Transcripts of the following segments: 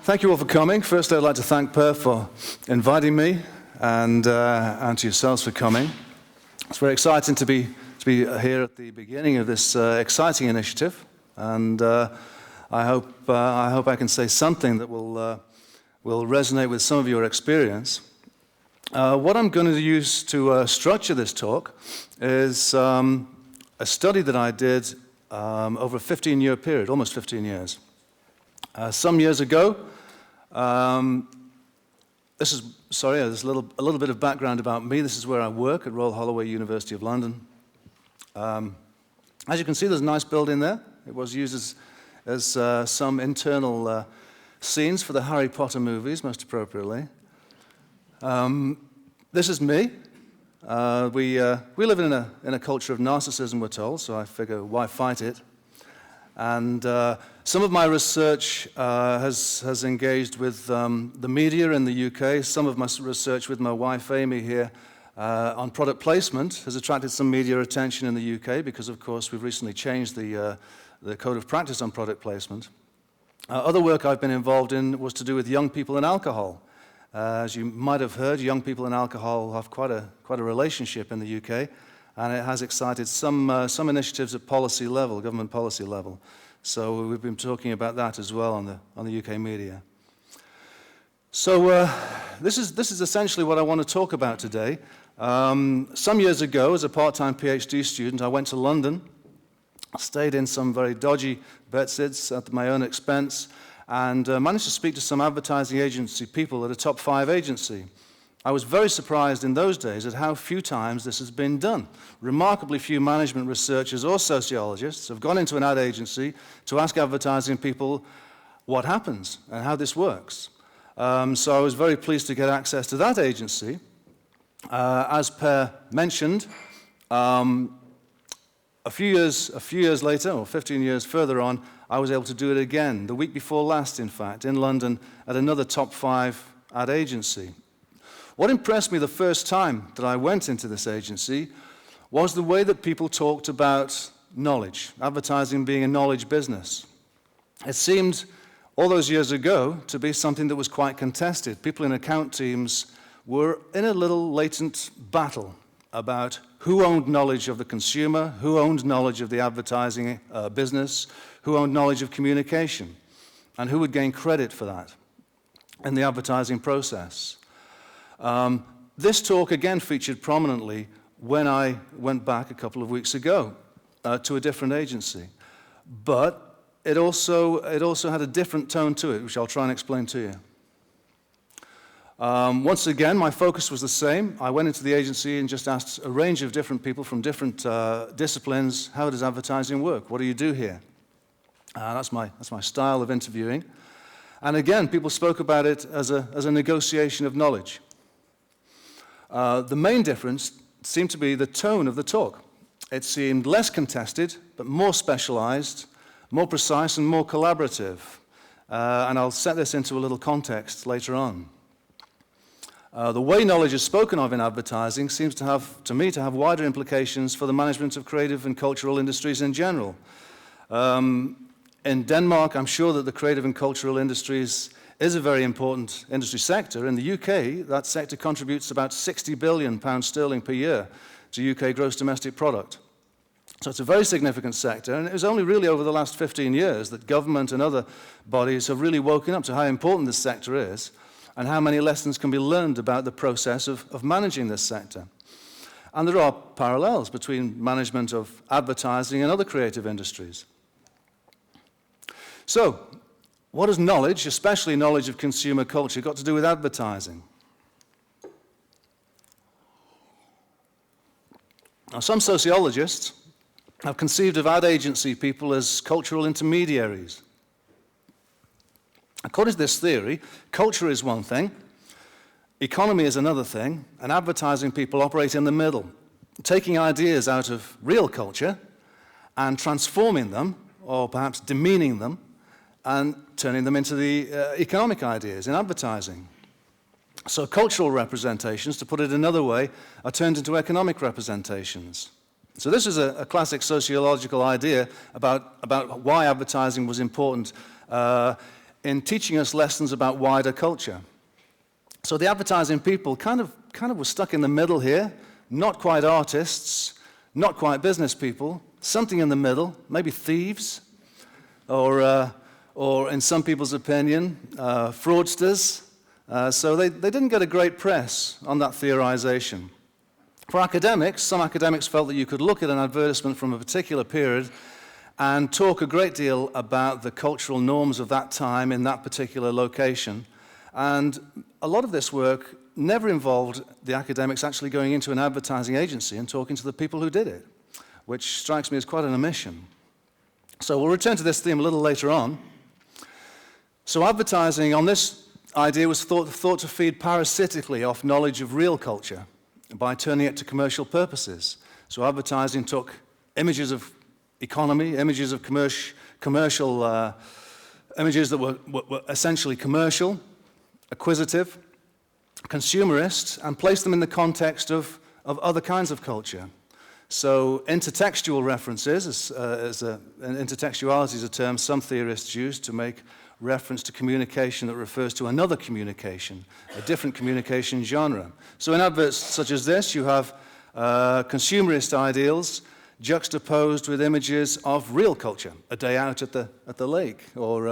Thank you all for coming. First, I'd like to thank Per for inviting me and to yourselves for coming. It's very exciting to be here at the beginning of this exciting initiative, and I hope I can say something that will resonate with some of your experience. What I'm going to use to structure this talk is a study that I did over a 15-year period, almost 15 years. Some years ago, there's a little bit of background about me. This is where I work at Royal Holloway, University of London. As you can see, there's a nice building there. It was used as some internal scenes for the Harry Potter movies, most appropriately. This is me. We live in a culture of narcissism, we're told, so I figure, why fight it? And some of my research has engaged with the media in the UK. Some of my research with my wife, Amy, here on product placement has attracted some media attention in the UK because, of course, we've recently changed the code of practice on product placement. Other work I've been involved in was to do with young people and alcohol. As you might have heard, young people and alcohol have quite a relationship in the UK, and it has excited some initiatives at policy level, government policy level. So we've been talking about that as well on the UK media. So this is essentially what I want to talk about today. Some years ago, as a part-time PhD student, I went to London. I stayed in some very dodgy bedsits at my own expense, and managed to speak to some advertising agency people at a top 5 agency. I was very surprised in those days at how few times this has been done. Remarkably few management researchers or sociologists have gone into an ad agency to ask advertising people what happens and how this works. So I was very pleased to get access to that agency. As Per mentioned, a few years later, or 15 years further on, I was able to do it again, the week before last, in fact, in London at another top 5 ad agency. What impressed me the first time that I went into this agency was the way that people talked about knowledge, advertising being a knowledge business. It seemed, all those years ago, to be something that was quite contested. People in account teams were in a little latent battle about who owned knowledge of the consumer, who owned knowledge of the advertising business, who owned knowledge of communication, and who would gain credit for that in the advertising process. This talk again featured prominently when I went back a couple of weeks ago to a different agency. But it also had a different tone to it, which I'll try and explain to you. Once again, my focus was the same. I went into the agency and just asked a range of different people from different disciplines, how does advertising work? What do you do here? That's my style of interviewing. And again, people spoke about it as a negotiation of knowledge. The main difference seemed to be the tone of the talk. It seemed less contested, but more specialized, more precise, and more collaborative. And I'll set this into a little context later on. The way knowledge is spoken of in advertising seems to have wider implications for the management of creative and cultural industries in general. In Denmark, I'm sure that the creative and cultural industries is a very important industry sector. In the UK, that sector contributes about £60 billion per year to UK gross domestic product. So it's a very significant sector, and it was only really over the last 15 years that government and other bodies have really woken up to how important this sector is and how many lessons can be learned about the process of managing this sector. And there are parallels between management of advertising and other creative industries. So, what has knowledge, especially knowledge of consumer culture, got to do with advertising? Now, some sociologists have conceived of ad agency people as cultural intermediaries. According to this theory, culture is one thing, economy is another thing, and advertising people operate in the middle, taking ideas out of real culture and transforming them, or perhaps demeaning them, and turning them into the economic ideas in advertising. So cultural representations, to put it another way, are turned into economic representations. So this is a classic sociological idea about why advertising was important in teaching us lessons about wider culture. So the advertising people kind of were stuck in the middle here, not quite artists, not quite business people, something in the middle, maybe thieves, or in some people's opinion, fraudsters. So they didn't get a great press on that theorization. For academics, some academics felt that you could look at an advertisement from a particular period and talk a great deal about the cultural norms of that time in that particular location. And a lot of this work never involved the academics actually going into an advertising agency and talking to the people who did it, which strikes me as quite an omission. So we'll return to this theme a little later on. So advertising on this idea was thought to feed parasitically off knowledge of real culture by turning it to commercial purposes. So advertising took images of economy, images of commercial images that were essentially commercial, acquisitive, consumerist, and placed them in the context of other kinds of culture. So intertextual references, intertextuality is a term some theorists use to make reference to communication that refers to another communication, a different communication genre. So in adverts such as this, you have consumerist ideals juxtaposed with images of real culture, a day out at the lake, or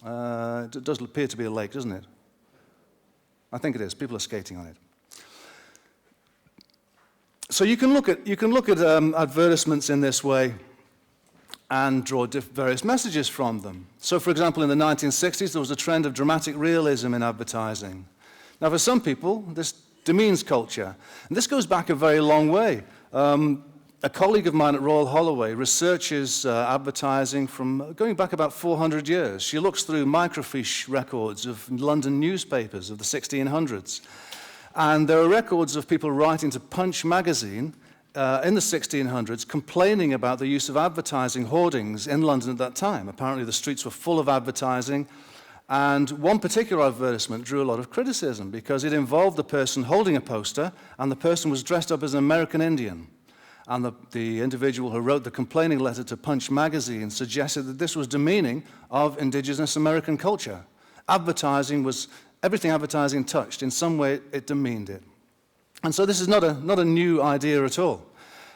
it does appear to be a lake, doesn't it? I think it is. People are skating on it. So you can look at advertisements in this way and draw various messages from them. So, for example, in the 1960s, there was a trend of dramatic realism in advertising. Now, for some people, this demeans culture. And this goes back a very long way. A colleague of mine at Royal Holloway researches advertising from going back about 400 years. She looks through microfiche records of London newspapers of the 1600s. And there are records of people writing to Punch magazine in the 1600s complaining about the use of advertising hoardings in London at that time. Apparently the streets were full of advertising, and one particular advertisement drew a lot of criticism because it involved the person holding a poster, and the person was dressed up as an American Indian. And the individual who wrote the complaining letter to Punch magazine suggested that this was demeaning of indigenous American culture. Everything advertising touched, in some way it demeaned it. And so this is not a new idea at all.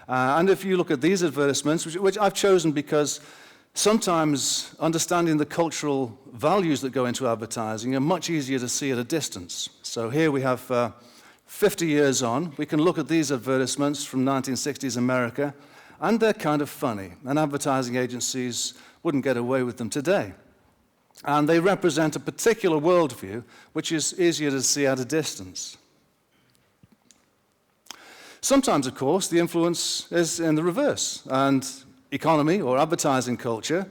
And if you look at these advertisements, which I've chosen because sometimes understanding the cultural values that go into advertising are much easier to see at a distance. So here we have 50 years on, we can look at these advertisements from 1960s America, and they're kind of funny, and advertising agencies wouldn't get away with them today. And they represent a particular worldview, which is easier to see at a distance. Sometimes, of course, the influence is in the reverse, and economy or advertising culture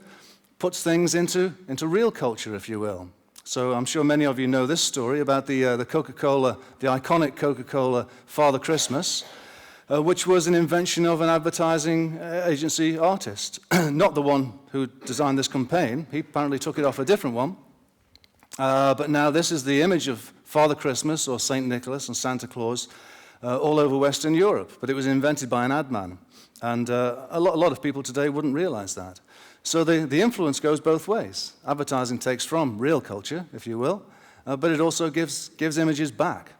puts things into real culture, if you will. So I'm sure many of you know this story about the Coca-Cola, the iconic Coca-Cola Father Christmas, which was an invention of an advertising agency artist. Not the one who designed this campaign. He apparently took it off a different one. But now this is the image of Father Christmas or St. Nicholas and Santa Claus all over Western Europe. But it was invented by an ad man. And a lot of people today wouldn't realize that. So the influence goes both ways. Advertising takes from real culture, if you will, but it also gives images back.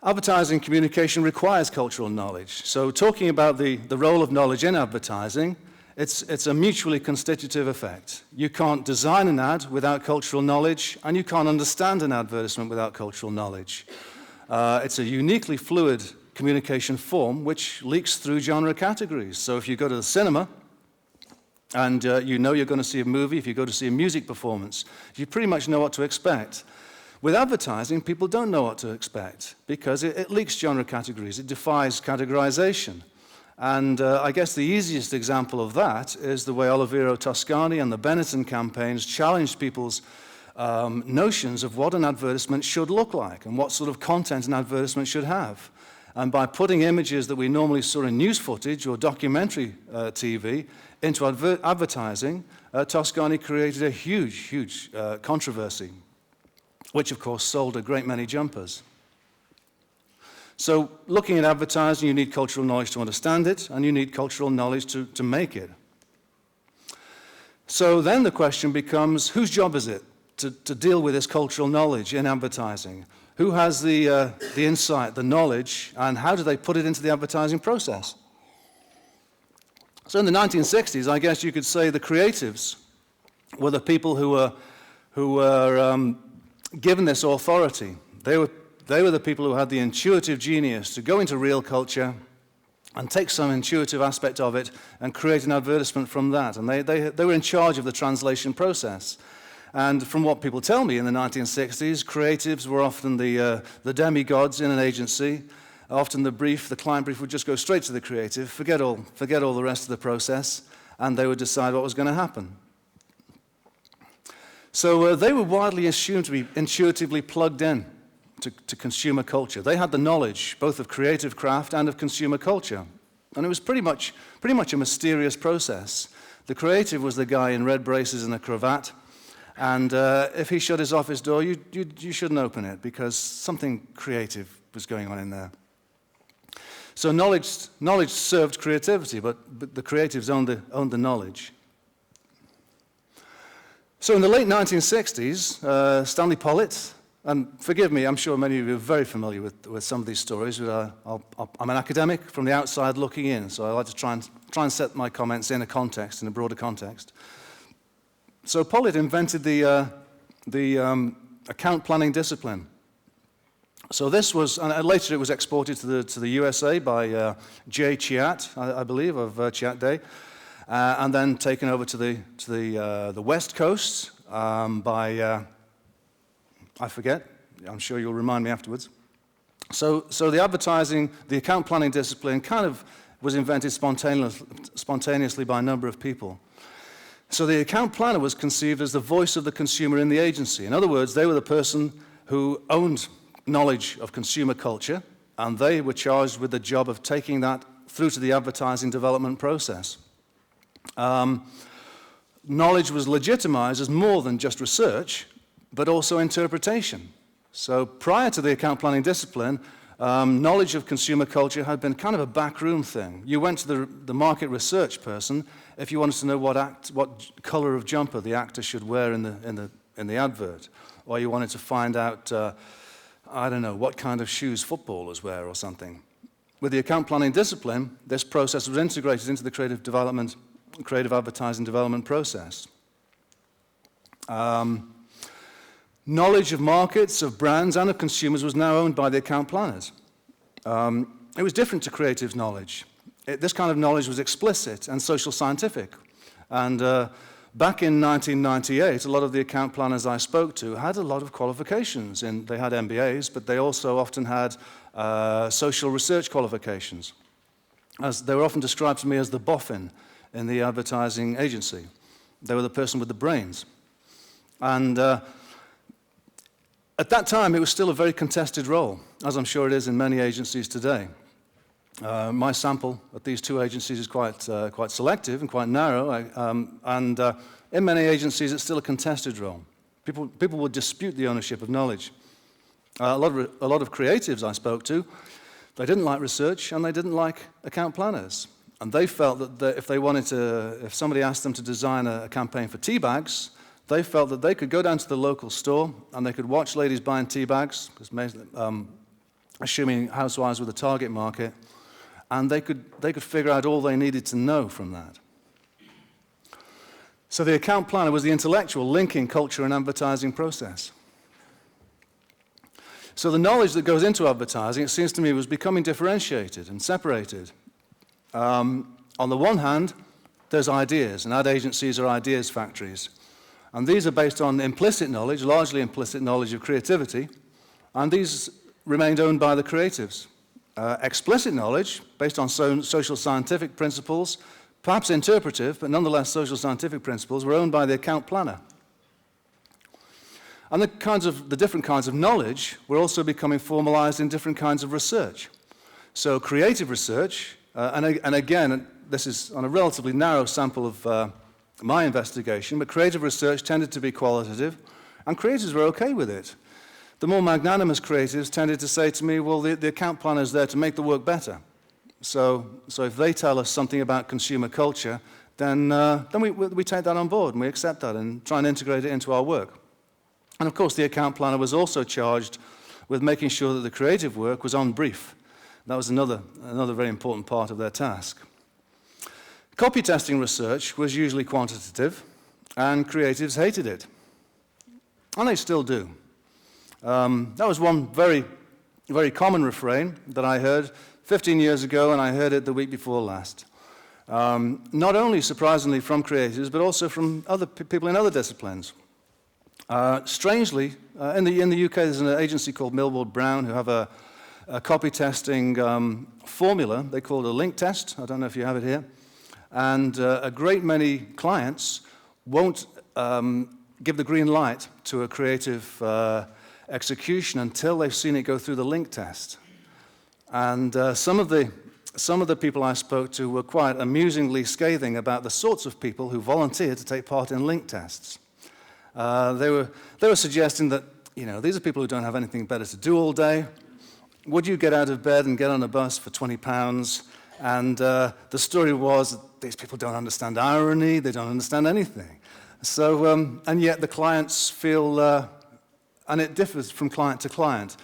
Advertising communication requires cultural knowledge. So talking about the role of knowledge in advertising, it's a mutually constitutive effect. You can't design an ad without cultural knowledge, and you can't understand an advertisement without cultural knowledge. It's a uniquely fluid communication form which leaks through genre categories. So if you go to the cinema and you know you're going to see a movie, if you go to see a music performance, you pretty much know what to expect. With advertising, people don't know what to expect because it leaks genre categories. It defies categorization. And I guess the easiest example of that is the way Olivero Toscani and the Benetton campaigns challenged people's notions of what an advertisement should look like and what sort of content an advertisement should have. And by putting images that we normally saw in news footage or documentary TV into advertising, Toscani created a huge controversy, which of course sold a great many jumpers. So looking at advertising, you need cultural knowledge to understand it, and you need cultural knowledge to make it. So then the question becomes, whose job is it to deal with this cultural knowledge in advertising? Who has the insight, the knowledge, and how do they put it into the advertising process? So in the 1960s, I guess you could say the creatives were the people who were given this authority. They were the people who had the intuitive genius to go into real culture and take some intuitive aspect of it and create an advertisement from that. And they were in charge of the translation process. And from what people tell me in the 1960s, creatives were often the demigods in an agency. Often the client brief would just go straight to the creative, forget all the rest of the process, and they would decide what was going to happen. So they were widely assumed to be intuitively plugged in to consumer culture. They had the knowledge both of creative craft and of consumer culture. And it was pretty much a mysterious process. The creative was the guy in red braces and a cravat, and if he shut his office door, you shouldn't open it because something creative was going on in there. So knowledge served creativity, but the creatives owned the knowledge. So in the late 1960s, Stanley Pollitt, and forgive me, I'm sure many of you are very familiar with some of these stories. I'm an academic from the outside looking in, so I like to try and set my comments in a broader context. So Pollitt invented the account planning discipline. So this was, and later it was exported to the USA by J. Chiat, I believe, of Chiat Day, and then taken over to the West Coast by I forget. I'm sure you'll remind me afterwards. So the account planning discipline kind of was invented spontaneously by a number of people. So the account planner was conceived as the voice of the consumer in the agency. In other words, they were the person who owned knowledge of consumer culture, and they were charged with the job of taking that through to the advertising development process. Knowledge was legitimized as more than just research, but also interpretation. So prior to the account planning discipline, knowledge of consumer culture had been kind of a backroom thing. You went to the market research person if you wanted to know what color of jumper the actor should wear in the advert, or you wanted to find out I don't know, what kind of shoes footballers wear or something. With the account planning discipline, this process was integrated into the creative advertising development process. Knowledge of markets, of brands, and of consumers was now owned by the account planners. It was different to creative knowledge. This kind of knowledge was explicit and social scientific. And back in 1998, a lot of the account planners I spoke to had a lot of qualifications. They had MBAs, but they also often had social research qualifications. As they were often described to me as the boffin in the advertising agency. They were the person with the brains. And at that time, it was still a very contested role, as I'm sure it is in many agencies today. My sample at these two agencies is quite selective and quite narrow, and in many agencies it's still a contested role. People would dispute the ownership of knowledge. A lot of creatives I spoke to, they didn't like research and they didn't like account planners, and they felt that if somebody asked them to design a campaign for tea bags, they felt that they could go down to the local store and they could watch ladies buying tea bags, assuming housewives were the target market, and they could figure out all they needed to know from that. So the account planner was the intellectual linking culture and advertising process. So the knowledge that goes into advertising, it seems to me, was becoming differentiated and separated. On the one hand, there's ideas, and ad agencies are ideas factories. And these are based on implicit knowledge, largely implicit knowledge of creativity, and these remained owned by the creatives. Explicit knowledge, based on social scientific principles, perhaps interpretive, but nonetheless social scientific principles, were owned by the account planner. And the different kinds of knowledge were also becoming formalized in different kinds of research. So creative research, and again, this is on a relatively narrow sample of my investigation, but creative research tended to be qualitative, and creatives were okay with it. The more magnanimous creatives tended to say to me, well, the account planner is there to make the work better. So if they tell us something about consumer culture, then we take that on board and we accept that and try and integrate it into our work. And of course, the account planner was also charged with making sure that the creative work was on brief. That was another very important part of their task. Copy testing research was usually quantitative, and creatives hated it. And they still do. That was one very, very common refrain that I heard 15 years ago, and I heard it the week before last. Not only, surprisingly, from creatives, but also from other people in other disciplines. Strangely, in the UK, there's an agency called Millward Brown who have a copy testing formula. They call it a link test. I don't know if you have it here. And a great many clients won't give the green light to a creative execution until they've seen it go through the link test. And some of the people I spoke to were quite amusingly scathing about the sorts of people who volunteer to take part in link tests. They were suggesting that, these are people who don't have anything better to do all day. Would you get out of bed and get on a bus for £20? And the story was that these people don't understand irony, they don't understand anything. So, and yet the clients feel, and it differs from client to client,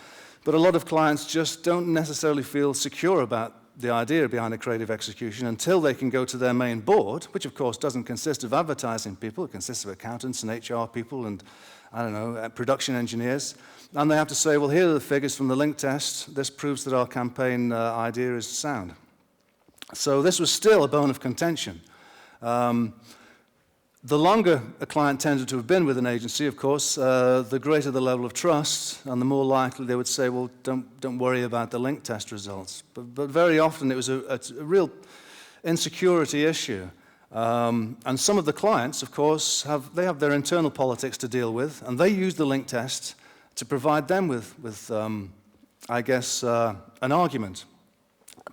but a lot of clients just don't necessarily feel secure about the idea behind a creative execution until they can go to their main board, which of course doesn't consist of advertising people, it consists of accountants and HR people and, production engineers. And they have to say, well, here are the figures from the link test. This proves that our campaign idea is sound. So this was still a bone of contention. The longer a client tended to have been with an agency, of course, the greater the level of trust, and the more likely they would say, well, don't worry about the link test results. But very often it was a real insecurity issue. And some of the clients, of course, have their internal politics to deal with, and they use the link test to provide them with an argument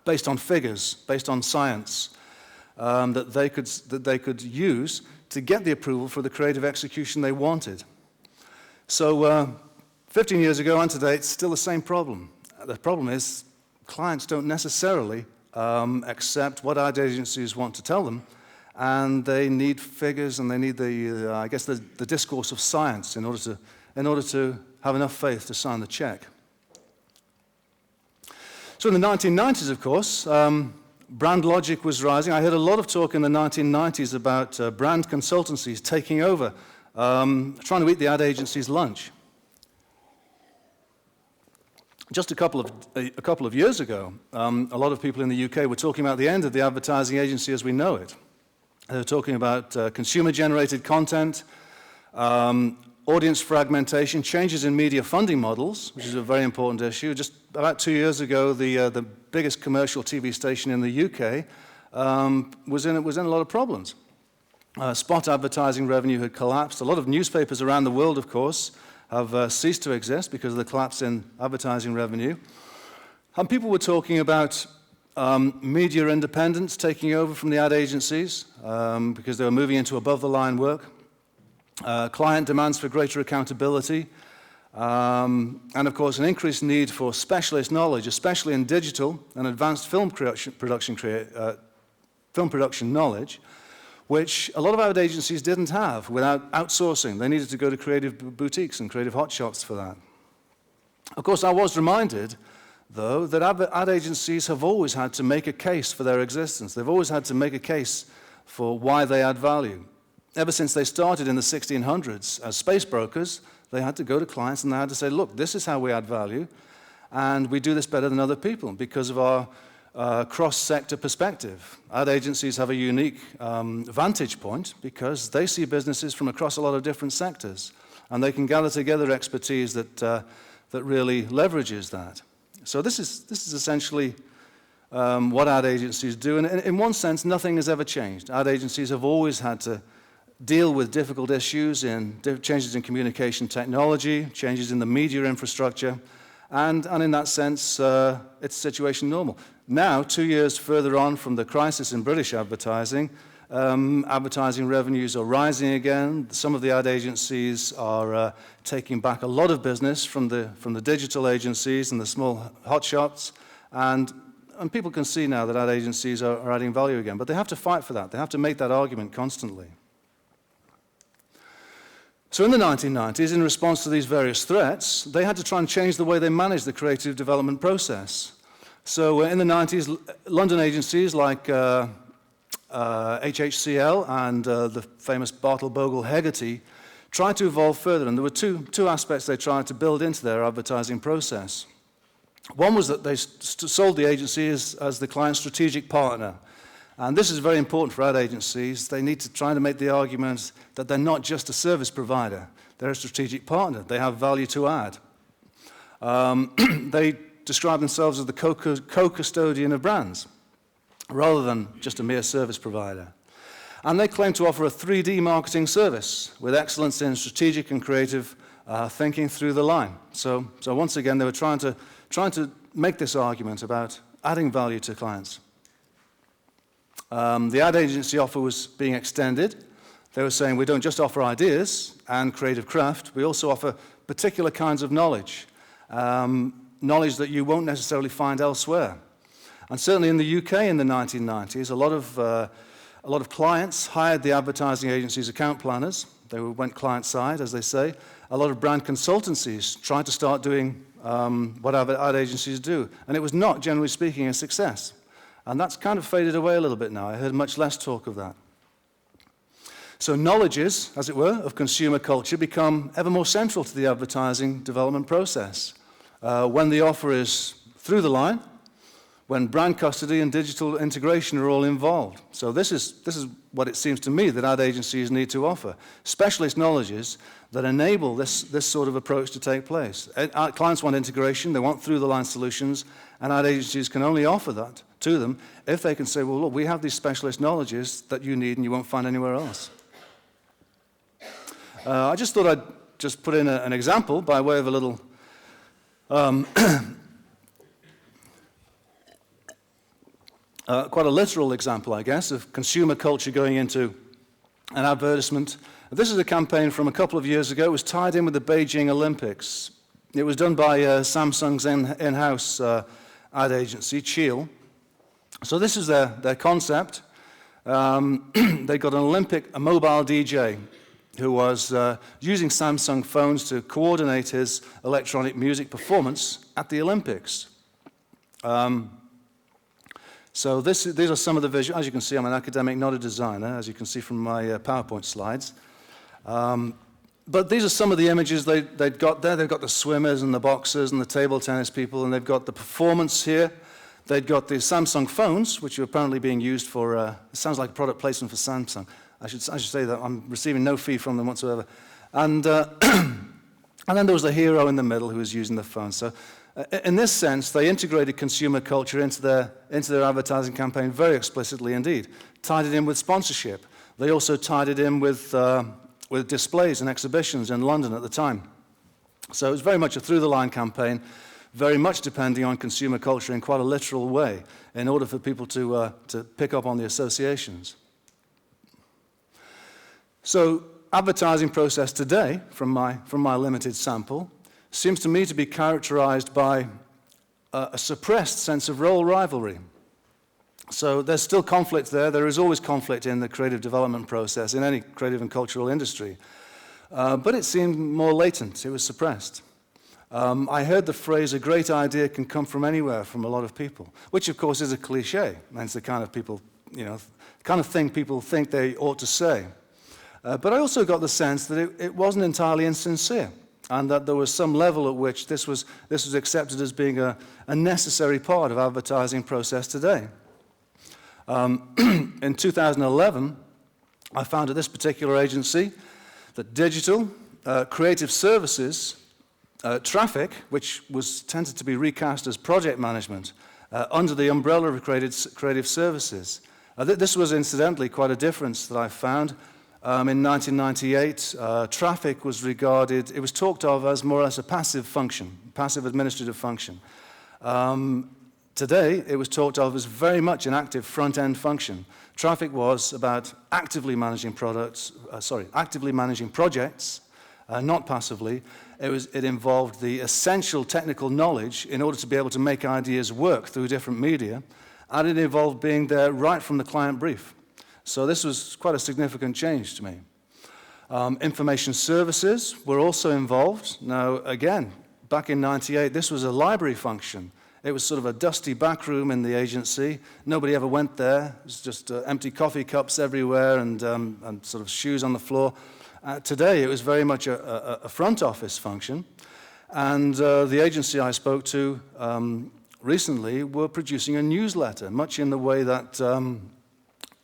based on figures, based on science, that they could use to get the approval for the creative execution they wanted. So 15 years ago and today, it's still the same problem. The problem is clients don't necessarily accept what ad agencies want to tell them, and they need figures and they need the discourse of science in order to have enough faith to sign the check. So in the 1990s, of course, brand logic was rising. I heard a lot of talk in the 1990s about brand consultancies taking over, trying to eat the ad agency's lunch. Just a couple of years ago, a lot of people in the UK were talking about the end of the advertising agency as we know it. They were talking about consumer-generated content, audience fragmentation, changes in media funding models, which is a very important issue. Just about 2 years ago, the biggest commercial TV station in the UK was in a lot of problems. Spot advertising revenue had collapsed. A lot of newspapers around the world, of course, have ceased to exist because of the collapse in advertising revenue. And people were talking about media independence taking over from the ad agencies because they were moving into above-the-line work. Client demands for greater accountability, and of course an increased need for specialist knowledge, especially in digital and advanced film production knowledge, which a lot of ad agencies didn't have without outsourcing. They needed to go to creative boutiques and creative hotshots for that. Of course, I was reminded, though, that ad agencies have always had to make a case for their existence. They've always had to make a case for why they add value. Ever since they started in the 1600s as space brokers, they had to go to clients and they had to say, look, this is how we add value, and we do this better than other people because of our cross-sector perspective. Ad agencies have a unique vantage point because they see businesses from across a lot of different sectors, and they can gather together expertise that really leverages that. So this is essentially what ad agencies do, and in one sense, nothing has ever changed. Ad agencies have always had to deal with difficult issues in changes in communication technology, changes in the media infrastructure, and in that sense, it's situation normal. Now, 2 years further on from the crisis in British advertising, advertising revenues are rising again. Some of the ad agencies are taking back a lot of business from the digital agencies and the small hotshots, and and people can see now that ad agencies are adding value again, but they have to fight for that. They have to make that argument constantly. So in the 1990s, in response to these various threats, they had to try and change the way they managed the creative development process. So in the 90s, London agencies like HHCL and the famous Bartle Bogle Hegarty tried to evolve further, and there were two aspects they tried to build into their advertising process. One was that they sold the agency as the client's strategic partner. And this is very important for ad agencies. They need to try to make the argument that they're not just a service provider. They're a strategic partner. They have value to add. They describe themselves as the co-custodian of brands, rather than just a mere service provider. And they claim to offer a 3D marketing service with excellence in strategic and creative thinking through the line. So once again, they were trying to make this argument about adding value to clients. The ad agency offer was being extended. They were saying we don't just offer ideas and creative craft, we also offer particular kinds of knowledge, knowledge that you won't necessarily find elsewhere. And certainly in the UK in the 1990s, a lot of clients hired the advertising agency's account planners. They went client-side, as they say. A lot of brand consultancies tried to start doing what ad agencies do. And it was not, generally speaking, a success. And that's kind of faded away a little bit now. I heard much less talk of that. So knowledges, as it were, of consumer culture become ever more central to the advertising development process. When the offer is through the line, when brand custody and digital integration are all involved. So this is what it seems to me that ad agencies need to offer. Specialist knowledges that enable this sort of approach to take place. Clients want integration, they want through-the-line solutions, and ad agencies can only offer that to them if they can say, well, look, we have these specialist knowledges that you need and you won't find anywhere else. I just thought I'd just put in an example by way of a little quite a literal example, I guess, of consumer culture going into an advertisement. This is a campaign from a couple of years ago. It was tied in with the Beijing Olympics. It was done by Samsung's in-house ad agency, Cheil. So this is their concept. They got a mobile DJ who was using Samsung phones to coordinate his electronic music performance at the Olympics. So these are some of the visuals. As you can see, I'm an academic, not a designer, as you can see from my PowerPoint slides. But these are some of the images they'd got there. They've got the swimmers and the boxers and the table tennis people, and they've got the performance here. They've got the Samsung phones, which are apparently being used for, it sounds like a product placement for Samsung. I should say that I'm receiving no fee from them whatsoever. And and then there was the hero in the middle who was using the phone. So in this sense, they integrated consumer culture into their advertising campaign very explicitly indeed. Tied it in with sponsorship. They also tied it in with displays and exhibitions in London at the time. So it was very much a through-the-line campaign, very much depending on consumer culture in quite a literal way in order for people to pick up on the associations. So advertising process today, from my limited sample, seems to me to be characterized by a suppressed sense of role rivalry. So there's still conflict there. There is always conflict in the creative development process in any creative and cultural industry. But it seemed more latent. It was suppressed. I heard the phrase, a great idea can come from anywhere, from a lot of people, which of course is a cliche. That's the kind of kind of thing people think they ought to say. But I also got the sense that it wasn't entirely insincere, and that there was some level at which this was accepted as being a necessary part of advertising process today. In 2011, I found at this particular agency that digital, creative services, traffic, which was tended to be recast as project management, under the umbrella of creative services. This was incidentally quite a difference that I found. In 1998, traffic was regarded, it was talked of as more or less a passive function, passive administrative function. Today, it was talked of as very much an active front-end function. Traffic was about actively managing projects, not passively, It involved the essential technical knowledge in order to be able to make ideas work through different media, and it involved being there right from the client brief. So this was quite a significant change to me. Information services were also involved. Now, again, back in '98, this was a library function. It was sort of a dusty back room in the agency. Nobody ever went there. It was just empty coffee cups everywhere and sort of shoes on the floor. Today, it was very much a front office function. And the agency I spoke to recently were producing a newsletter, much in the way that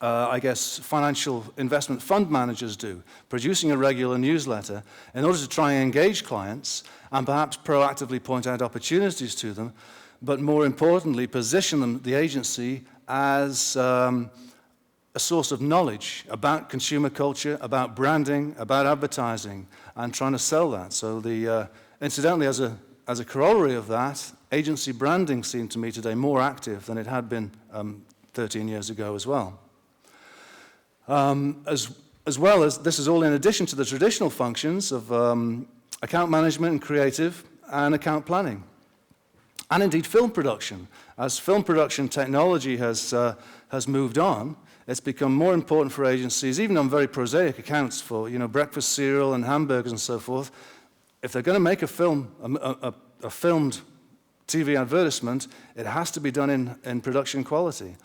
I guess financial investment fund managers do, producing a regular newsletter in order to try and engage clients and perhaps proactively point out opportunities to them, but more importantly, position the agency as a source of knowledge about consumer culture, about branding, about advertising, and trying to sell that. So incidentally, as a corollary of that, agency branding seemed to me today more active than it had been 13 years ago as well. As well as, this is all in addition to the traditional functions of account management and creative and account planning. And indeed film production. As film production technology has moved on, it's become more important for agencies, even on very prosaic accounts for breakfast cereal and hamburgers and so forth. If they're going to make a film, a filmed TV advertisement, it has to be done in production quality.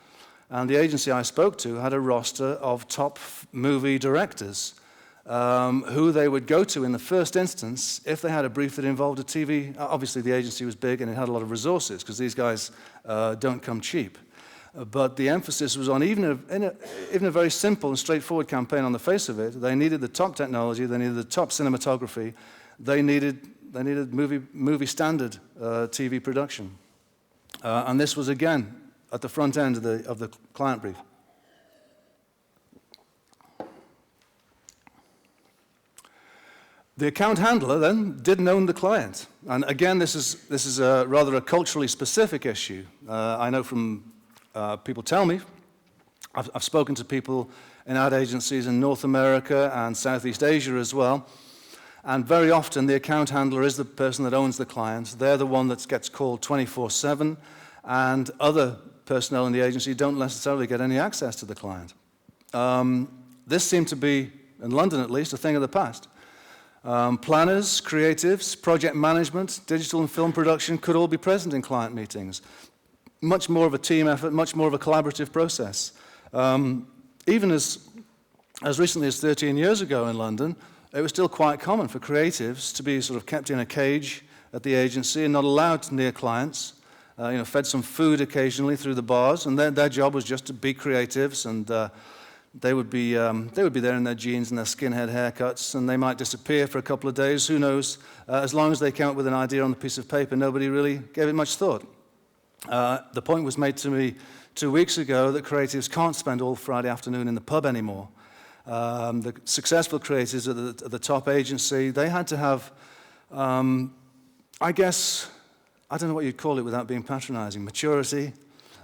And the agency I spoke to had a roster of top movie directors who they would go to in the first instance if they had a brief that involved a TV. Obviously, the agency was big and it had a lot of resources because these guys don't come cheap. But the emphasis was on even a very simple and straightforward campaign on the face of it. They needed the top technology, they needed the top cinematography, they needed movie standard TV production. And this was, again, at the front end of the client brief. The account handler then didn't own the client. And again, this is rather a culturally specific issue. I know from people tell me, I've spoken to people in ad agencies in North America and Southeast Asia as well, and very often the account handler is the person that owns the client. They're the one that gets called 24/7, and other personnel in the agency don't necessarily get any access to the client. This seemed to be, in London at least, a thing of the past. Planners, creatives, project management, digital and film production could all be present in client meetings. Much more of a team effort, much more of a collaborative process. Even as recently as 13 years ago in London, it was still quite common for creatives to be sort of kept in a cage at the agency and not allowed near clients, fed some food occasionally through the bars, and their job was just to be creatives, and they would be there in their jeans and their skinhead haircuts, and they might disappear for a couple of days, who knows. As long as they came up with an idea on a piece of paper, nobody really gave it much thought. The point was made to me 2 weeks ago that creatives can't spend all Friday afternoon in the pub anymore. The successful creatives at the top agency, they had to have, I guess, I don't know what you'd call it without being patronizing, maturity.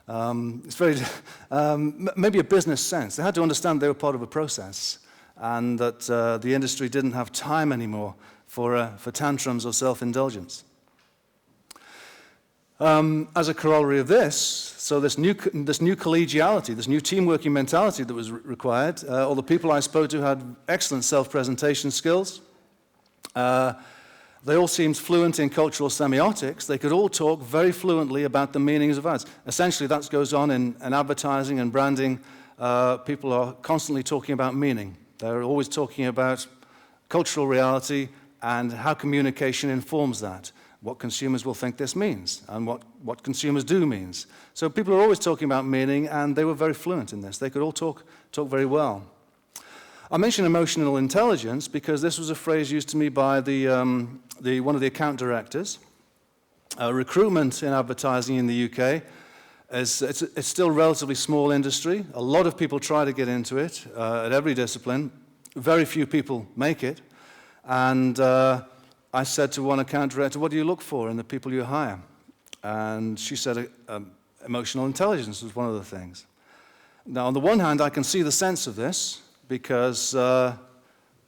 It's very, maybe a business sense. They had to understand they were part of a process and that the industry didn't have time anymore for tantrums or self-indulgence. As a corollary of this, so this new collegiality, this new team-working mentality that was required, all the people I spoke to had excellent self-presentation skills. They all seemed fluent in cultural semiotics. They could all talk very fluently about the meanings of ads. Essentially, that goes on in advertising and branding. People are constantly talking about meaning. They're always talking about cultural reality and how communication informs that, what consumers will think this means, and what consumers do means. So people are always talking about meaning, and they were very fluent in this. They could all talk very well. I mention emotional intelligence because this was a phrase used to me by one of the account directors. Recruitment in advertising in the UK, it's still a relatively small industry. A lot of people try to get into it at every discipline. Very few people make it. And I said to one account director, what do you look for in the people you hire? And she said emotional intelligence was one of the things. Now, on the one hand, I can see the sense of this, because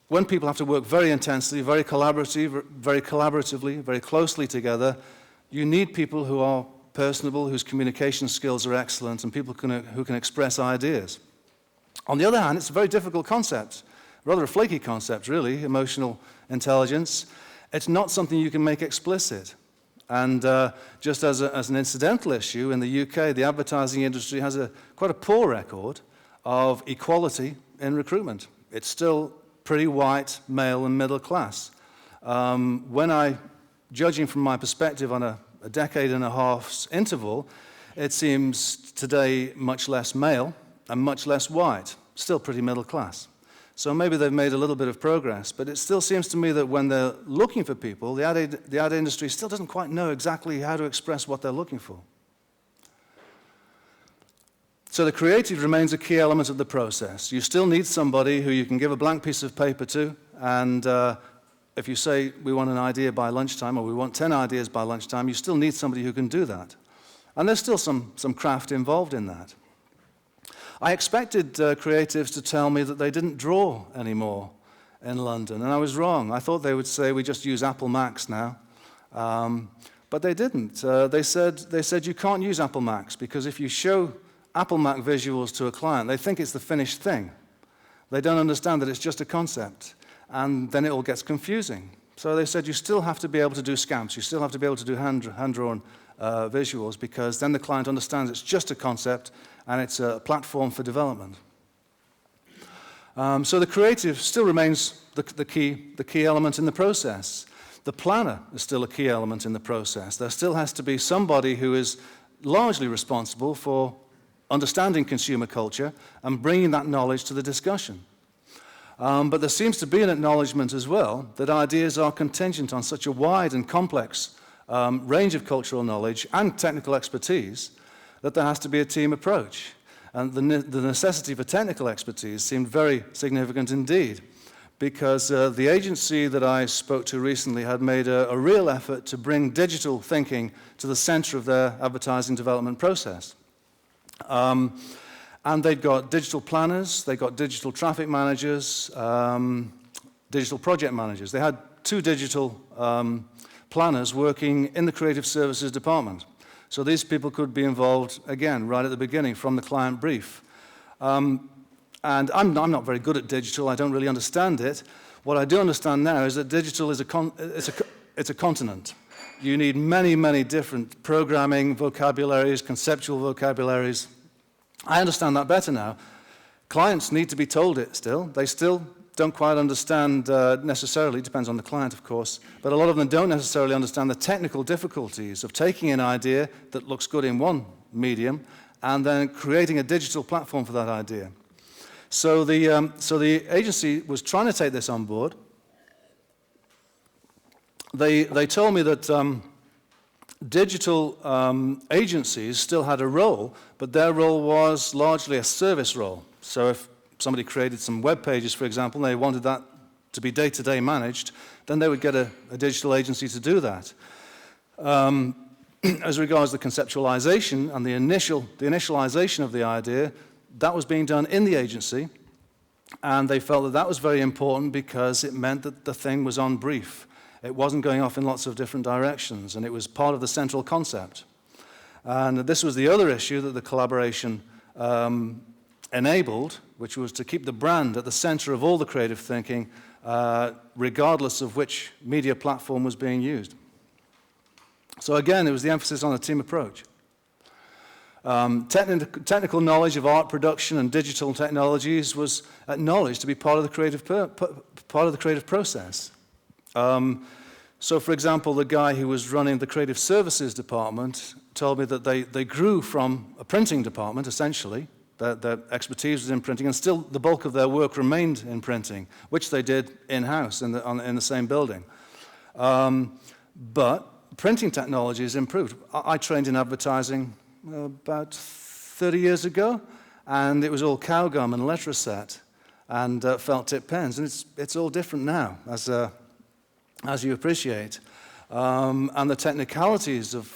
when people have to work very intensely, very collaboratively, very closely together, you need people who are personable, whose communication skills are excellent, and people who can express ideas. On the other hand, it's a very difficult concept, rather a flaky concept, really, emotional intelligence. It's not something you can make explicit. And just as an incidental issue, in the UK, the advertising industry has quite a poor record of equality in recruitment. It's still pretty white, male, and middle class. Judging from my perspective on a decade and a half's interval, it seems today much less male and much less white, still pretty middle class. So maybe they've made a little bit of progress, but it still seems to me that when they're looking for people, the ad industry still doesn't quite know exactly how to express what they're looking for. So the creative remains a key element of the process. You still need somebody who you can give a blank piece of paper to, and if you say, we want an idea by lunchtime, or we want 10 ideas by lunchtime, you still need somebody who can do that. And there's still some craft involved in that. I expected creatives to tell me that they didn't draw anymore in London, and I was wrong. I thought they would say, we just use Apple Macs now. But they didn't. They said you can't use Apple Macs, because if you show Apple Mac visuals to a client, they think it's the finished thing. They don't understand that it's just a concept, and then it all gets confusing. So they said you still have to be able to do scamps, you still have to be able to do hand-drawn visuals, because then the client understands it's just a concept and it's a platform for development. So the creative still remains the key element in the process. The planner is still a key element in the process. There still has to be somebody who is largely responsible for understanding consumer culture and bringing that knowledge to the discussion. But there seems to be an acknowledgement as well that ideas are contingent on such a wide and complex range of cultural knowledge and technical expertise that there has to be a team approach. And the necessity for technical expertise seemed very significant indeed, because the agency that I spoke to recently had made a real effort to bring digital thinking to the center of their advertising development process. And they've got digital planners, they've got digital traffic managers, digital project managers. They had 2 digital planners working in the creative services department. So these people could be involved, again, right at the beginning, from the client brief. And I'm not very good at digital, I don't really understand it. What I do understand now is that digital is it's a continent. You need many, many different programming vocabularies, conceptual vocabularies. I understand that better now. Clients need to be told it still. They still don't quite understand necessarily, depends on the client of course, but a lot of them don't necessarily understand the technical difficulties of taking an idea that looks good in one medium and then creating a digital platform for that idea. So the agency was trying to take this on board. They told me that digital agencies still had a role, but their role was largely a service role. So if somebody created some web pages, for example, and they wanted that to be day-to-day managed, then they would get a digital agency to do that. As regards the conceptualization and the initialization of the idea, that was being done in the agency, and they felt that that was very important because it meant that the thing was on brief. It wasn't going off in lots of different directions, and it was part of the central concept. And this was the other issue that the collaboration enabled, which was to keep the brand at the center of all the creative thinking, regardless of which media platform was being used. So again, it was the emphasis on a team approach. Technical knowledge of art production and digital technologies was acknowledged to be part of the creative process. So, for example, the guy who was running the creative services department told me that they grew from a printing department, essentially. Their expertise was in printing, and still the bulk of their work remained in printing, which they did in-house in the same building. But printing technology has improved. I trained in advertising about 30 years ago, and it was all cow gum and letraset and felt tip pens, and it's all different now, as you appreciate. And the technicalities of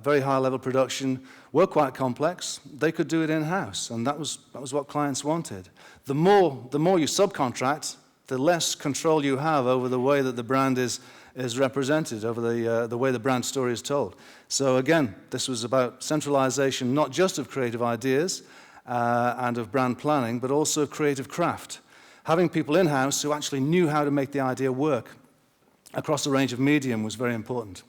very high-level production were quite complex. They could do it in-house, and that was what clients wanted. The more you subcontract, the less control you have over the way that the brand is represented, over the way the brand story is told. So again, this was about centralization, not just of creative ideas and of brand planning, but also of creative craft. Having people in-house who actually knew how to make the idea work across a range of medium was very important.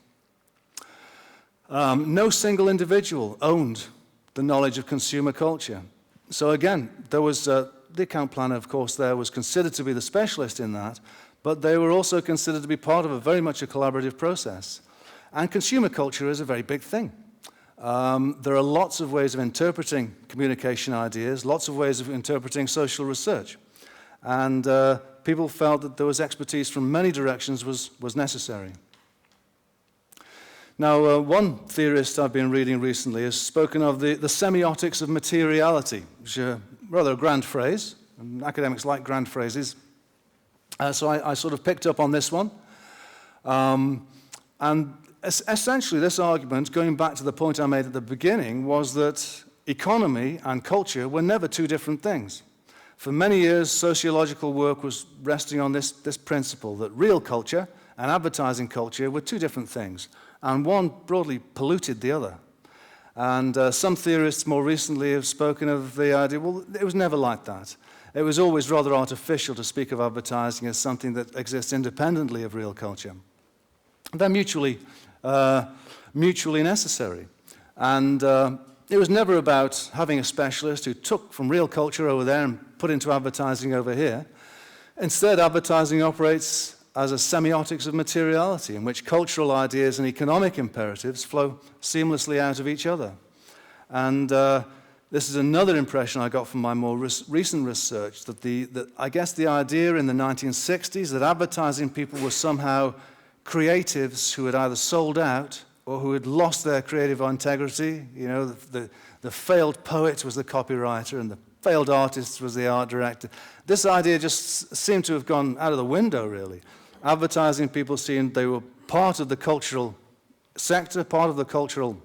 No single individual owned the knowledge of consumer culture. So again, there was the account planner, of course, there was considered to be the specialist in that, but they were also considered to be part of very much a collaborative process. And consumer culture is a very big thing. There are lots of ways of interpreting communication ideas, lots of ways of interpreting social research. And people felt that there was expertise from many directions was necessary. Now, one theorist I've been reading recently has spoken of the semiotics of materiality, which is rather a grand phrase, and academics like grand phrases. So I sort of picked up on this one. And essentially, this argument, going back to the point I made at the beginning, was that economy and culture were never two different things. For many years, sociological work was resting on this principle that real culture and advertising culture were two different things, and one broadly polluted the other. And some theorists more recently have spoken of the idea, well, it was never like that. It was always rather artificial to speak of advertising as something that exists independently of real culture. They're mutually necessary. And it was never about having a specialist who took from real culture over there and put into advertising over here. Instead, advertising operates as a semiotics of materiality, in which cultural ideas and economic imperatives flow seamlessly out of each other. And this is another impression I got from my more recent research, that I guess the idea in the 1960s that advertising people were somehow creatives who had either sold out or who had lost their creative integrity. You know, the failed poet was the copywriter and the failed artist was the art director. This idea just seemed to have gone out of the window, really. Advertising people seemed they were part of the cultural sector, part of the cultural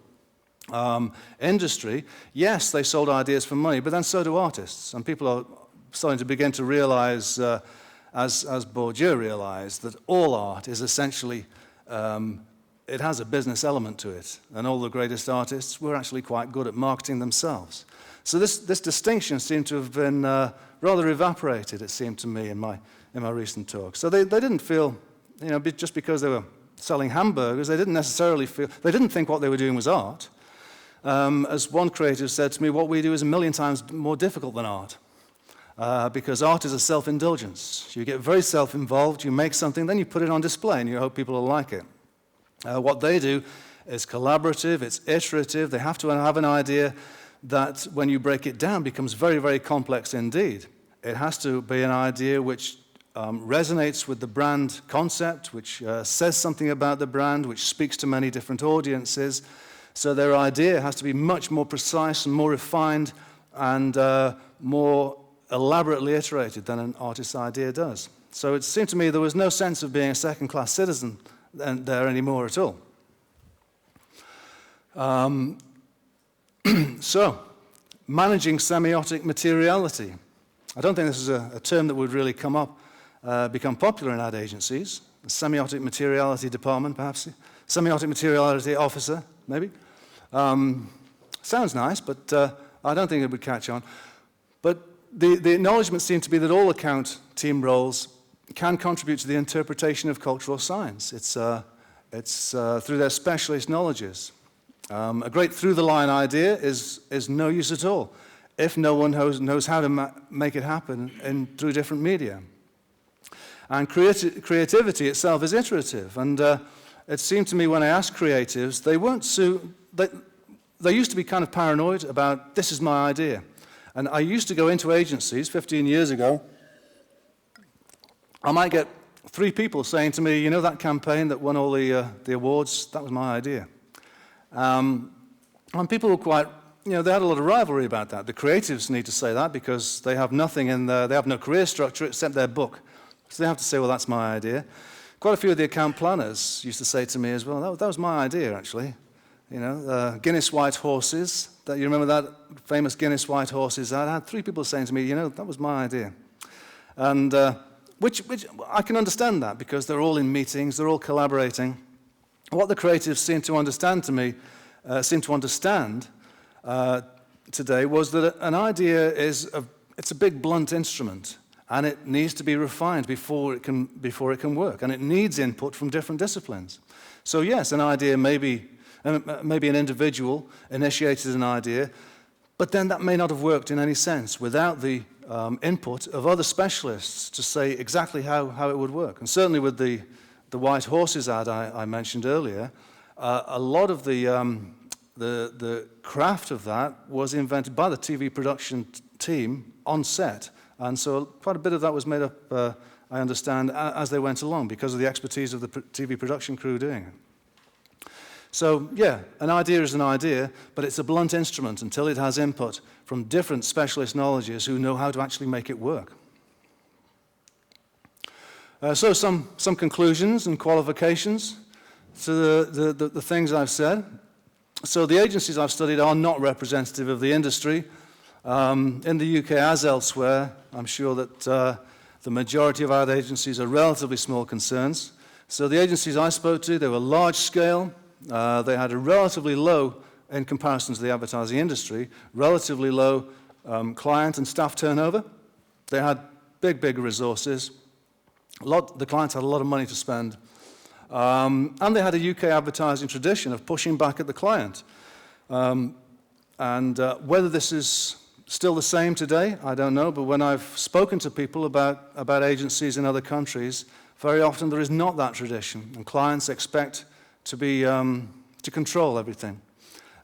industry. Yes, they sold ideas for money, but then so do artists. And people are starting to begin to realize, as Bourdieu realized, that all art is essentially, it has a business element to it. And all the greatest artists were actually quite good at marketing themselves. So this distinction seemed to have been rather evaporated, it seemed to me, in my recent talk. So they didn't feel, just because they were selling hamburgers, they didn't necessarily feel, they didn't think what they were doing was art. As one creative said to me, what we do is 1,000,000 times more difficult than art. Because art is a self-indulgence. You get very self-involved, you make something, then you put it on display and you hope people will like it. What they do is collaborative, it's iterative, they have to have an idea that when you break it down becomes very, very complex indeed. It has to be an idea which resonates with the brand concept, which says something about the brand, which speaks to many different audiences. So their idea has to be much more precise and more refined and more elaborately iterated than an artist's idea does. So it seemed to me there was no sense of being a second-class citizen there anymore at all. So, managing semiotic materiality. I don't think this is a term that would really become popular in ad agencies. A semiotic materiality department, perhaps. Semiotic materiality officer, maybe. Sounds nice, but I don't think it would catch on. But the acknowledgement seemed to be that all account team roles can contribute to the interpretation of cultural science. It's through their specialist knowledges. A great through-the-line idea is no use at all if no one knows how to make it happen through different media. And creativity itself is iterative. And it seemed to me when I asked creatives, they used to be kind of paranoid about, this is my idea. And I used to go into agencies 15 years ago. I might get 3 people saying to me, that campaign that won all the awards, that was my idea. And people were quite, they had a lot of rivalry about that. The creatives need to say that because they have nothing they have no career structure except their book. So they have to say, well, that's my idea. Quite a few of the account planners used to say to me as well, that was my idea, actually. Guinness White Horses, you remember that famous Guinness White Horses ad? I had 3 people saying to me, that was my idea. And which I can understand that because they're all in meetings, they're all collaborating. What the creatives seem to understand today was that an idea it's a big blunt instrument, and it needs to be refined before it can work, and it needs input from different disciplines. So yes, an idea maybe an individual initiated an idea, but then that may not have worked in any sense without the input of other specialists to say exactly how it would work. And certainly with the White Horses ad I mentioned earlier, a lot of the craft of that was invented by the TV production team on set. And so quite a bit of that was made up, I understand, as they went along because of the expertise of the TV production crew doing it. So yeah, an idea is an idea, but it's a blunt instrument until it has input from different specialist knowledges who know how to actually make it work. So some conclusions and qualifications to the things I've said. So the agencies I've studied are not representative of the industry. In the UK, as elsewhere, I'm sure that the majority of ad agencies are relatively small concerns. So the agencies I spoke to, they were large scale. They had a relatively low, in comparison to the advertising industry, relatively low client and staff turnover. They had big resources. The clients had a lot of money to spend. And they had a UK advertising tradition of pushing back at the client. Whether this is still the same today, I don't know, but when I've spoken to people about agencies in other countries, very often there is not that tradition, and clients expect to control everything.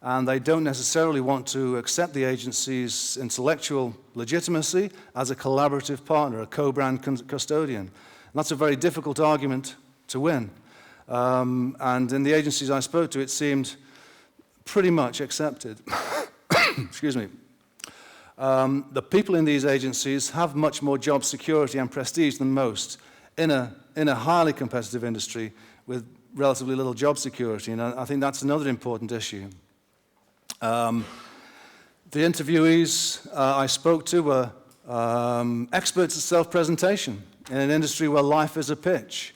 And they don't necessarily want to accept the agency's intellectual legitimacy as a collaborative partner, a co-brand custodian. And that's a very difficult argument to win. And in the agencies I spoke to, it seemed pretty much accepted. Excuse me. The people in these agencies have much more job security and prestige than most in a highly competitive industry with relatively little job security, and I think that's another important issue. The interviewees I spoke to were experts at self-presentation in an industry where life is a pitch.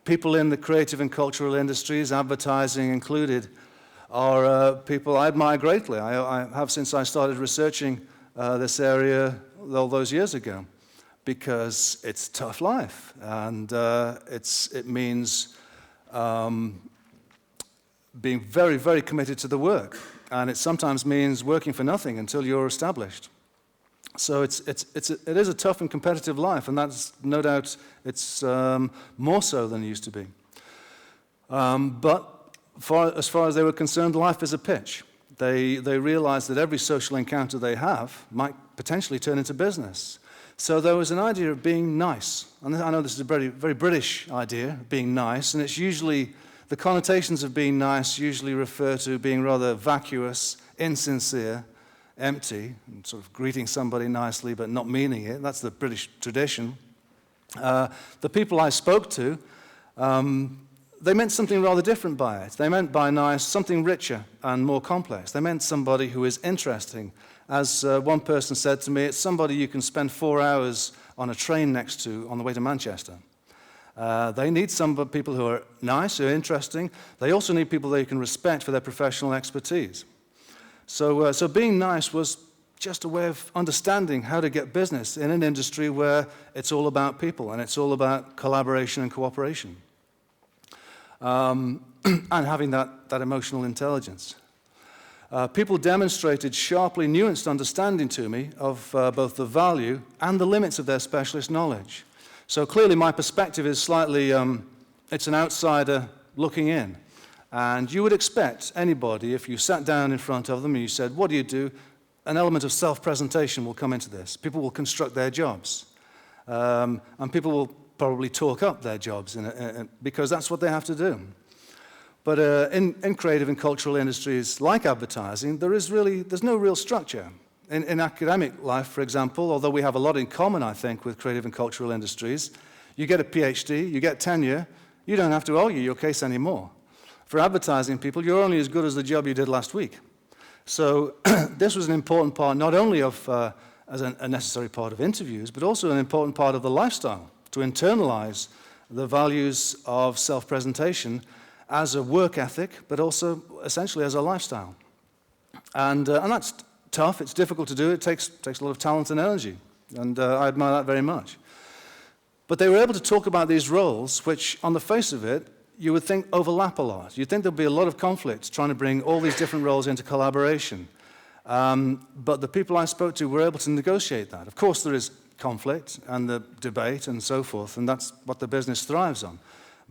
People in the creative and cultural industries, advertising included, are people I admire greatly. I have since I started researching this area all those years ago, because it's tough life, and it means being very committed to the work, and it sometimes means working for nothing until you're established. So it is a tough and competitive life, and that's no doubt it's more so than it used to be. But as far as they were concerned, life is a pitch. They realized that every social encounter they have might potentially turn into business. So there was an idea of being nice. And I know this is a very British idea, being nice, and it's usually, the connotations of being nice usually refer to being rather vacuous, insincere, empty, and sort of greeting somebody nicely but not meaning it. That's the British tradition. The people I spoke to, they meant something rather different by it. They meant by nice something richer and more complex. They meant somebody who is interesting. As one person said to me, it's somebody you can spend 4 hours on a train next to on the way to Manchester. They need people who are nice, who are interesting. They also need people they can respect for their professional expertise. So being nice was just a way of understanding how to get business in an industry where it's all about people and it's all about collaboration and cooperation. And having that emotional intelligence. People demonstrated sharply nuanced understanding to me of both the value and the limits of their specialist knowledge. So clearly my perspective is slightly, it's an outsider looking in. And you would expect anybody, if you sat down in front of them and you said, what do you do? An element of self-presentation will come into this. People will construct their jobs. And people will probably talk up their jobs because that's what they have to do. But in creative and cultural industries like advertising, there's no real structure. In academic life, for example, although we have a lot in common, I think, with creative and cultural industries, you get a PhD, you get tenure, you don't have to argue your case anymore. For advertising people, you're only as good as the job you did last week. So this was an important part not only of as a necessary part of interviews, but also an important part of the lifestyle, to internalize the values of self-presentation as a work ethic, but also essentially as a lifestyle. And that's tough, it's difficult to do, it takes a lot of talent and energy, and I admire that very much. But they were able to talk about these roles, which on the face of it, you would think overlap a lot. You'd think there'd be a lot of conflict trying to bring all these different roles into collaboration. But the people I spoke to were able to negotiate that. Of course, there is conflict and the debate and so forth, and that's what the business thrives on.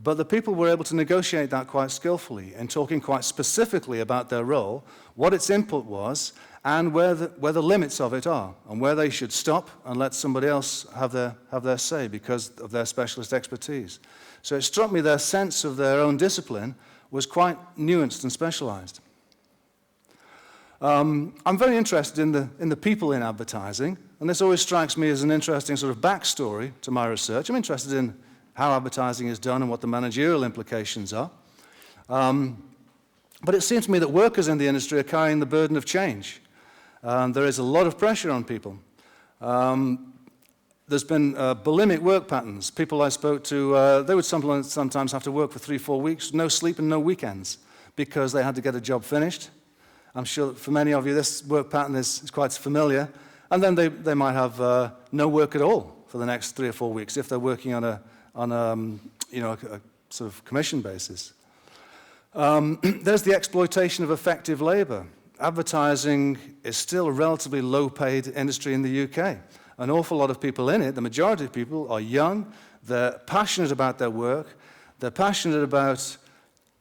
But the people were able to negotiate that quite skillfully and talking quite specifically about their role, what its input was, and where the limits of it are, and where they should stop and let somebody else have their say because of their specialist expertise. So it struck me their sense of their own discipline was quite nuanced and specialized. I'm very interested in the people in advertising, and this always strikes me as an interesting sort of backstory to my research. I'm interested in how advertising is done and what the managerial implications are. But it seems to me that workers in the industry are carrying the burden of change. There is a lot of pressure on people. There's been bulimic work patterns. People I spoke to, they would sometimes have to work for 3-4 weeks, no sleep and no weekends, because they had to get a job finished. I'm sure that for many of you this work pattern is quite familiar. And then they might have no work at all for the next 3 or 4 weeks if they're working on a sort of commission basis. There's the exploitation of effective labor. Advertising is still a relatively low-paid industry in the UK. An awful lot of people in it, the majority of people, are young, they're passionate about their work, they're passionate about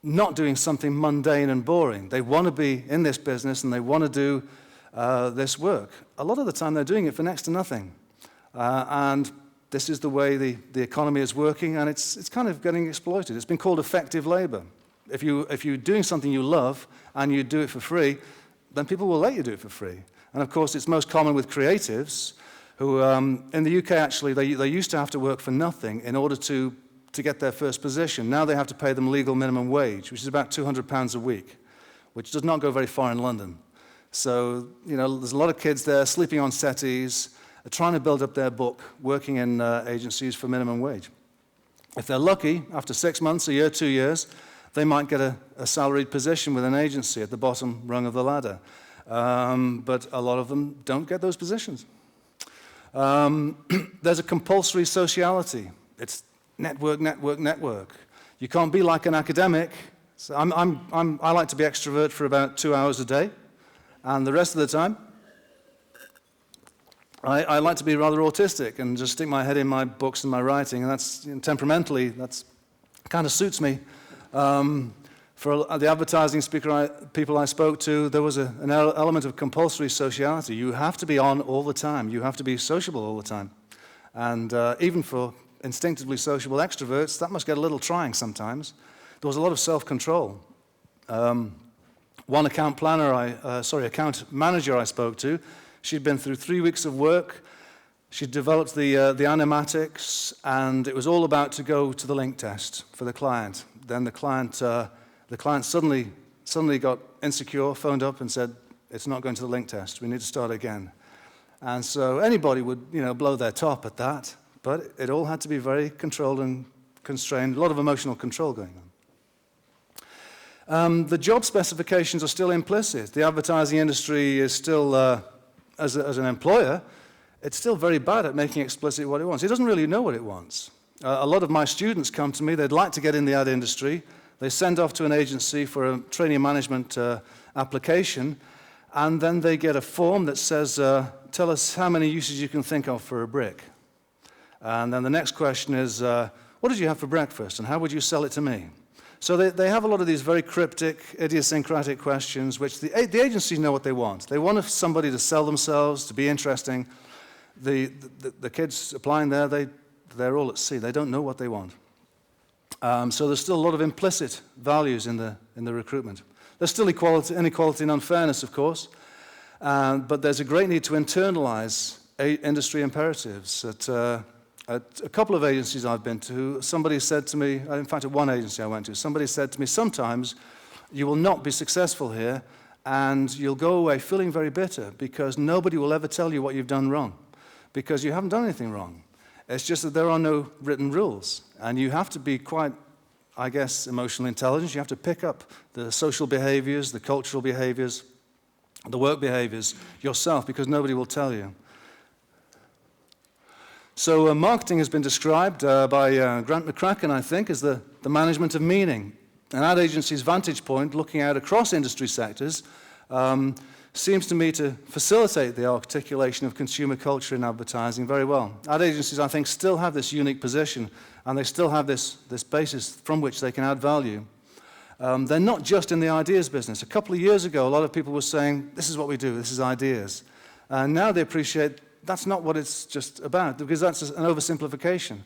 not doing something mundane and boring. They want to be in this business and they want to do this work. A lot of the time they're doing it for next to nothing. And this is the way the economy is working, and it's kind of getting exploited. It's been called effective labor. If you're doing something you love and you do it for free, then people will let you do it for free. And of course, it's most common with creatives who, in the UK actually, they used to have to work for nothing in order to get their first position. Now they have to pay them legal minimum wage, which is about £200 a week, which does not go very far in London. So, there's a lot of kids there sleeping on settees, trying to build up their book, working in agencies for minimum wage. If they're lucky, after 6 months, a year, 2 years, they might get a salaried position with an agency at the bottom rung of the ladder. But a lot of them don't get those positions. There's a compulsory sociality. It's network, network, network. You can't be like an academic. So I like to be extrovert for about 2 hours a day, and the rest of the time, I like to be rather autistic and just stick my head in my books and my writing, and that's temperamentally, that's kind of suits me. For the advertising people I spoke to, there was an element of compulsory sociality. You have to be on all the time. You have to be sociable all the time. And even for instinctively sociable extroverts, that must get a little trying sometimes. There was a lot of self-control. One account manager I spoke to, she'd been through 3 weeks of work. She'd developed the animatics, and it was all about to go to the link test for the client. Then the client suddenly got insecure, phoned up and said, "It's not going to the link test. We need to start again." And so anybody would, blow their top at that, but it all had to be very controlled and constrained. A lot of emotional control going on. The job specifications are still implicit. The advertising industry is still, as an employer, it's still very bad at making explicit what it wants. It doesn't really know what it wants. A lot of my students come to me, they'd like to get in the ad industry. They send off to an agency for a training management application, and then they get a form that says, tell us how many uses you can think of for a brick. And then the next question is, what did you have for breakfast, and how would you sell it to me? So they have a lot of these very cryptic, idiosyncratic questions, which the agencies know what they want. They want somebody to sell themselves, to be interesting. The kids applying there, they're all at sea. They don't know what they want. So there's still a lot of implicit values in the recruitment. There's still inequality and unfairness, of course, but there's a great need to internalize industry imperatives. At a couple of agencies I've been to, somebody said to me, in fact at one agency I went to, somebody said to me, sometimes you will not be successful here And you'll go away feeling very bitter because nobody will ever tell you what you've done wrong, because you haven't done anything wrong. It's just that there are no written rules, and you have to be quite, I guess, emotional intelligence. You have to pick up the social behaviors, the cultural behaviors, the work behaviors yourself, because nobody will tell you. So marketing has been described by Grant McCracken, I think, as the management of meaning. An ad agency's vantage point, looking out across industry sectors, seems to me to facilitate the articulation of consumer culture in advertising very well. Ad agencies, I think, still have this unique position, and they still have this basis from which they can add value. They're not just in the ideas business. A couple of years ago, a lot of people were saying, this is what we do, this is ideas. And now they appreciate that's not what it's just about, because that's an oversimplification.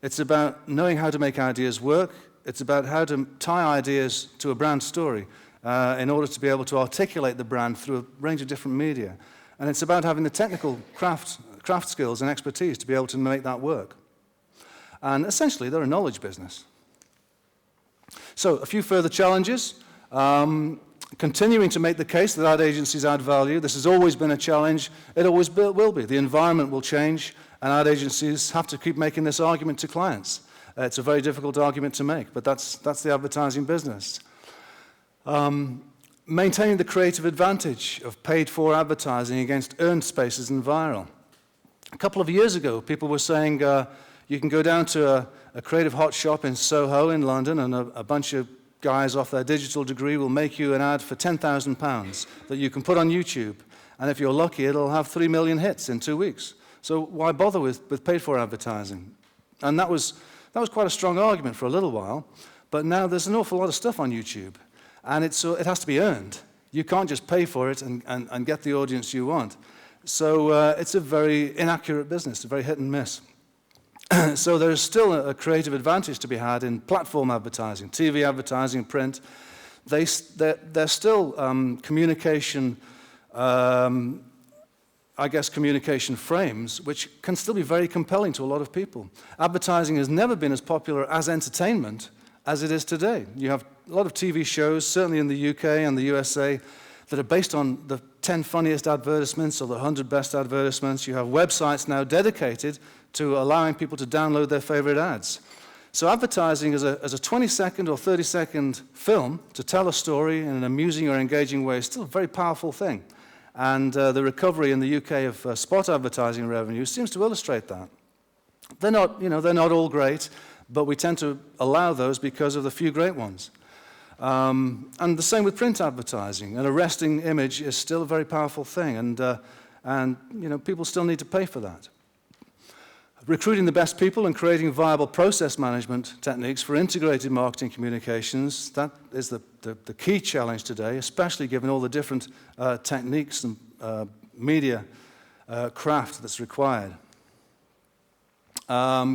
It's about knowing how to make ideas work. It's about how to tie ideas to a brand story in order to be able to articulate the brand through a range of different media. And it's about having the technical craft skills and expertise to be able to make that work. And essentially, they're a knowledge business. So, a few further challenges. Continuing to make the case that ad agencies add value. This has always been a challenge. It always will be. The environment will change, and ad agencies have to keep making this argument to clients. It's a very difficult argument to make, but that's the advertising business. Maintaining the creative advantage of paid-for advertising against earned spaces and viral. A couple of years ago, people were saying you can go down to a creative hot shop in Soho in London, and a bunch of guys off their digital degree will make you an ad for £10,000 that you can put on YouTube, and if you're lucky, it'll have 3 million hits in 2 weeks. So why bother with paid-for advertising? And that was quite a strong argument for a little while, but now there's an awful lot of stuff on YouTube, and it has to be earned. You can't just pay for it and get the audience you want. So it's a very inaccurate business, a very hit and miss. So there's still a creative advantage to be had in platform advertising, TV advertising, print. They're still communication, communication frames, which can still be very compelling to a lot of people. Advertising has never been as popular as entertainment as it is today. You have a lot of TV shows, certainly in the UK and the USA, that are based on the 10 funniest advertisements or the 100 best advertisements. You have websites now dedicated to allowing people to download their favorite ads. So advertising as a 20-second or 30-second film to tell a story in an amusing or engaging way is still a very powerful thing. And the recovery in the UK of spot advertising revenue seems to illustrate that. They're not all great, but we tend to allow those because of the few great ones. And the same with print advertising. An arresting image is still a very powerful thing, and people still need to pay for that. Recruiting the best people and creating viable process management techniques for integrated marketing communications, that is the key challenge today, especially given all the different techniques and media craft that's required.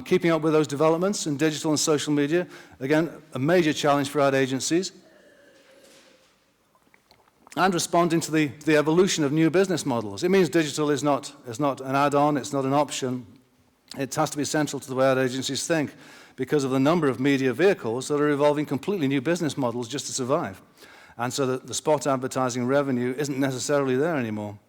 Keeping up with those developments in digital and social media, again, a major challenge for ad agencies. And responding to the evolution of new business models. It means digital is not an add-on, it's not an option. It has to be central to the way ad agencies think because of the number of media vehicles that are evolving completely new business models just to survive. And so the spot advertising revenue isn't necessarily there anymore.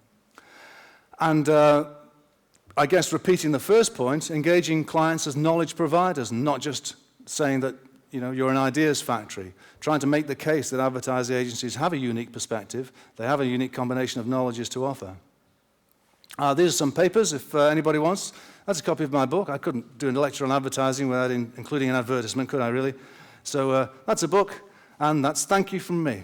And I guess repeating the first point, engaging clients as knowledge providers, and not just saying that you're an ideas factory, trying to make the case that advertising agencies have a unique perspective, they have a unique combination of knowledges to offer. These are some papers, if anybody wants. That's a copy of my book. I couldn't do a lecture on advertising without including an advertisement, could I really? So that's a book, and that's thank you from me.